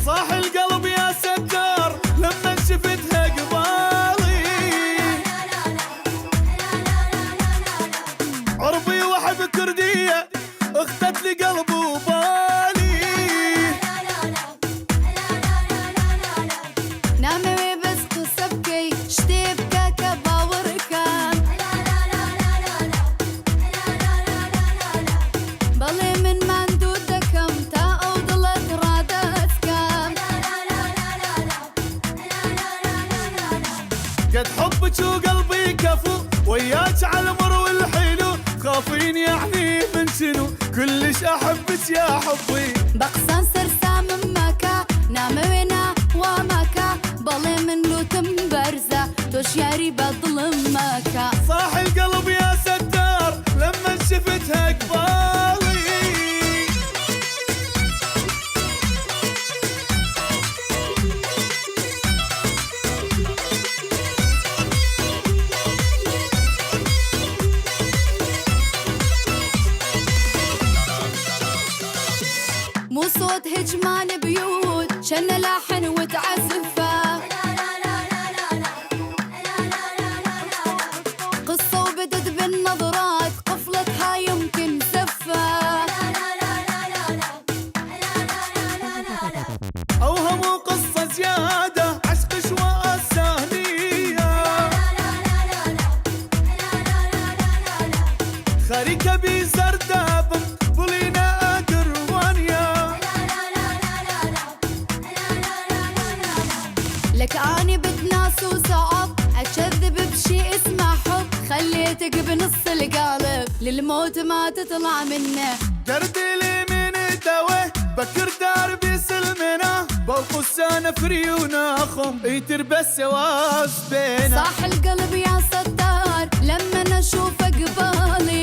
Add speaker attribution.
Speaker 1: صاح القلب يا ستار لما شفتها قبالي، عربي وحب كردية اختت لي قلب وبالي.
Speaker 2: نامي بس قصبكي شتيبكا كباوركا بالي من مندودكم تا أوضلت رادتكم.
Speaker 1: قد حبك وقلبي كفو وياك على المر والحلو، خافين يعني من شنو كلش احبك يا حبي.
Speaker 2: بقصان سرسام مكا ناموينا ومكا بالي من لوتم برزة توش ياري بظلم مكا.
Speaker 1: صاح القلب يا ستار لما شفتها قبالي.
Speaker 2: مو صوت هجمان بيوت شن لاحن وتعزفه، قصة وبدت بالنظرات قفلتها يمكن زفه.
Speaker 1: اوهم قصة زيادة عشق شواء الثانية، خريكة بزرداب بولينا أدروانيا.
Speaker 2: لك اني بتناس وصعب اكذب بشي اسمه حب، خليتك بنص القالب للموت ما تطلع منه.
Speaker 1: قردي لي من دوه بكر دربي سلمنا بالقسانة فريونا خم يتربس واس بينا.
Speaker 2: صاح القلب يا ستار لما نشوفك قبالي،